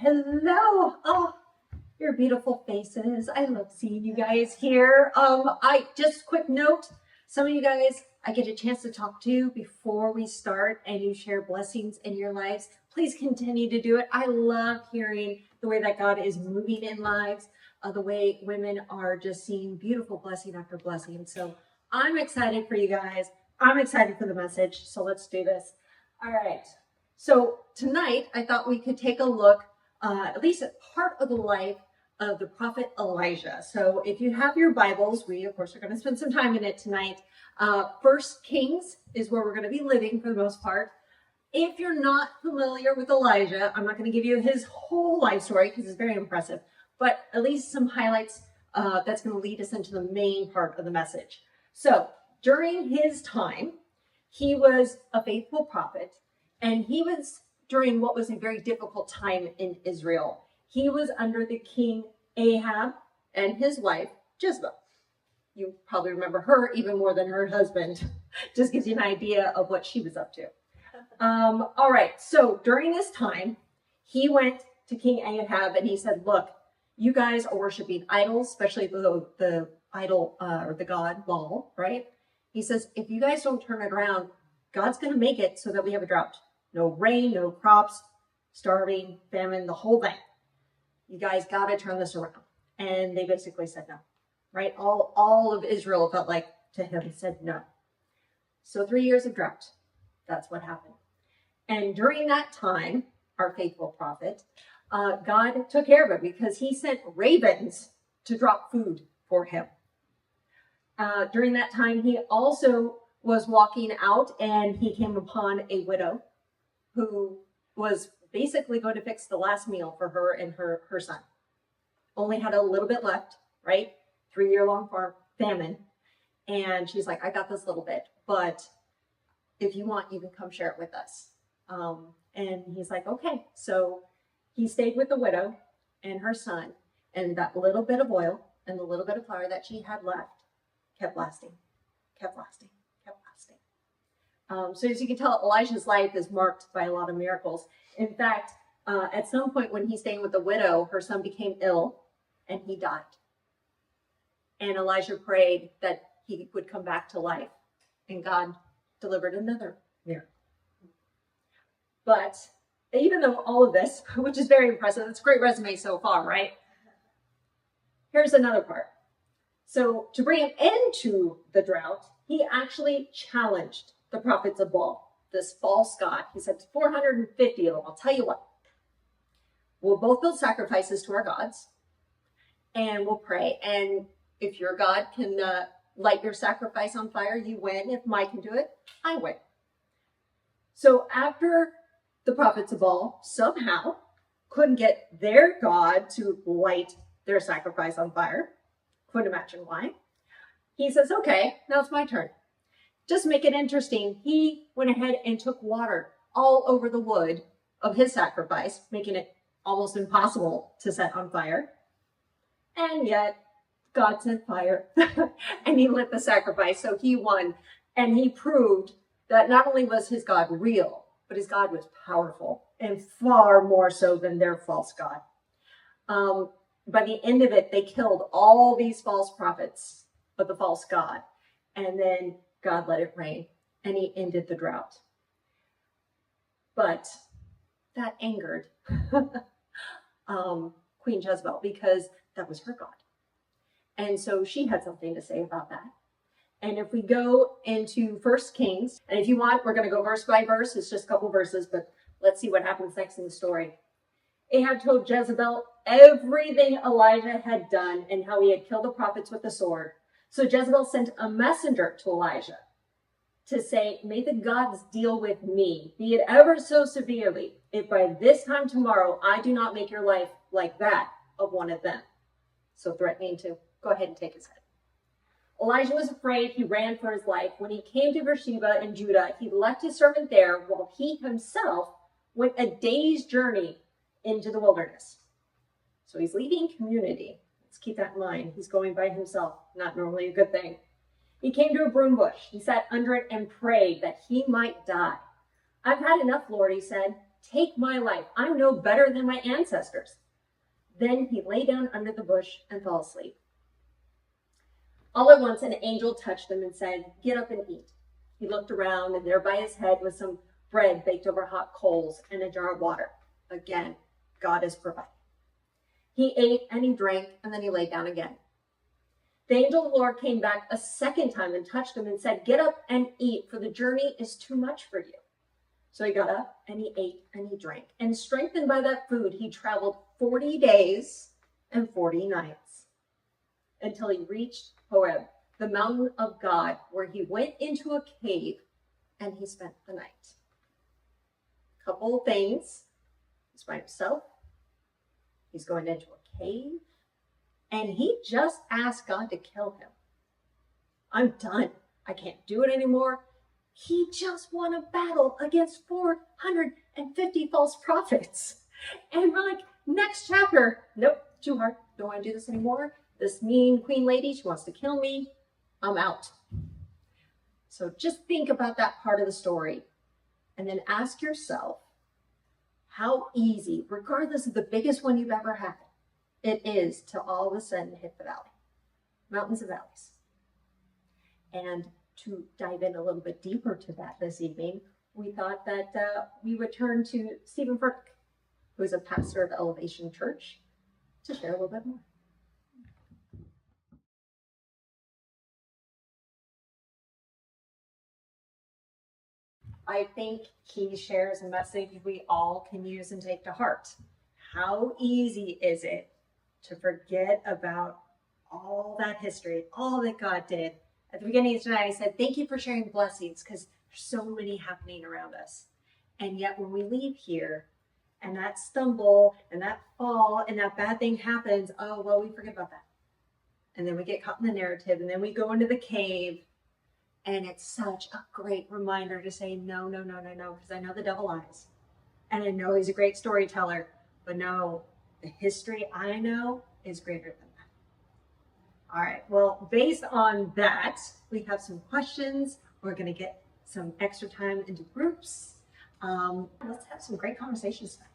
Hello. Oh, your beautiful faces. I love seeing you guys here. I just quick note, some of you guys I get a chance to talk to before we start and you share blessings in your lives. Please continue to do it. I love hearing the way that God is moving in lives, the way women are just seeing beautiful blessing after blessing. So I'm excited for you guys. I'm excited for the message. So let's do this. All right. So tonight I thought we could take a look at least at part of the life of the prophet Elijah. So if you have your Bibles, we of course are going to spend some time in it tonight. First Kings is where we're going to be living for the most part. If you're not familiar with Elijah, I'm not going to give you his whole life story because it's very impressive, but at least some highlights that's going to lead us into the main part of the message. So during his time, he was a faithful prophet, and he was during what was a very difficult time in Israel. He was under the king Ahab and his wife, Jezebel. You probably remember her even more than her husband. Just gives you an idea of what she was up to. All right, so during this time, he went to King Ahab and he said, look, you guys are worshiping idols, especially the idol or the god Baal, right? He says, if you guys don't turn it around, God's going to make it so that we have a drought. No rain, no crops, starving, famine, the whole thing. You guys got to turn this around. And they basically said no, right? All of Israel felt like to him said no. So 3 years of drought. That's what happened. And during that time, our faithful prophet, God took care of it because he sent ravens to drop food for him. During that time, he also was walking out and he came upon a widow who was basically going to fix the last meal for her and her son. Only had a little bit left, right? 3-year-long famine. And she's like, I got this little bit, but if you want, you can come share it with us. And he's like, okay. So he stayed with the widow and her son, and that little bit of oil and the little bit of flour that she had left kept lasting, kept lasting, kept lasting. So as you can tell, Elijah's life is marked by a lot of miracles. In fact, at some point when he's staying with the widow, her son became ill and he died. And Elijah prayed that he would come back to life, and God delivered another miracle. But even though all of this, which is very impressive, it's a great resume so far, right? Here's another part. So to bring an end to the drought, he actually challenged the prophets of Baal, this false god. He said 450 of them. I'll tell you what. We'll both build sacrifices to our gods, and we'll pray. And if your God can light your sacrifice on fire, you win. If mine can do it, I win. So after the prophets of Baal somehow couldn't get their God to light their sacrifice on fire, couldn't imagine why, he says, okay, now it's my turn. Just make it interesting. He went ahead and took water all over the wood of his sacrifice, making it almost impossible to set on fire. And yet God sent fire and he lit the sacrifice. So he won, and he proved that not only was his God real, but his God was powerful, and far more so than their false God. By the end of it, they killed all these false prophets of the false God. And then God let it rain, and he ended the drought. But that angered Queen Jezebel, because that was her God. And so she had something to say about that. And if we go into 1 Kings, and if you want, we're going to go verse by verse. It's just a couple verses, but let's see what happens next in the story. Ahab told Jezebel everything Elijah had done and how he had killed the prophets with the sword. So Jezebel sent a messenger to Elijah to say, may the gods deal with me, be it ever so severely, if by this time tomorrow I do not make your life like that of one of them. So threatening to go ahead and take his head. Elijah was afraid. He ran for his life. When he came to Beersheba in Judah, he left his servant there while he himself went a day's journey into the wilderness. So he's leaving community. Let's keep that in mind. He's going by himself. Not normally a good thing. He came to a broom bush. He sat under it and prayed that he might die. I've had enough, Lord, he said. take my life. I'm no better than my ancestors. Then he lay down under the bush and fell asleep. All at once, an angel touched him and said, "Get up and eat." He looked around, and there by his head was some bread baked over hot coals and a jar of water. Again, God is providing. He ate and he drank, and then he lay down again. The angel of the Lord came back a second time and touched him and said, "Get up and eat, for the journey is too much for you." So he got up and he ate and he drank. And strengthened by that food, he traveled 40 days and 40 nights until he reached Horeb, the mountain of God, where he went into a cave and he spent the night. Couple of things. He's by himself. He's going into a cave. And he just asked God to kill him. I'm done. I can't do it anymore. He just won a battle against 450 false prophets. And we're like, next chapter. Nope, too hard. Don't want to do this anymore. This mean queen lady, she wants to kill me. I'm out. So just think about that part of the story and then ask yourself how easy, regardless of the biggest one you've ever had, it is to all of a sudden hit the valley, mountains and valleys. And to dive in a little bit deeper to that this evening, we thought that we would turn to Stephen Furtick, who is a pastor of Elevation Church, to share a little bit more. I think he shares a message we all can use and take to heart. How easy is it to forget about all that history, all that God did? At the beginning of tonight, I said, thank you for sharing blessings, because there's so many happening around us. And yet when we leave here and that stumble and that fall and that bad thing happens, oh, well, we forget about that. And then we get caught in the narrative, and then we go into the cave. And it's such a great reminder to say, no, no, no, no, no, because I know the devil lies. And I know he's a great storyteller, but no, the history I know is greater than that. All right, well, based on that, we have some questions. We're going to get some extra time into groups. Let's have some great conversations tonight.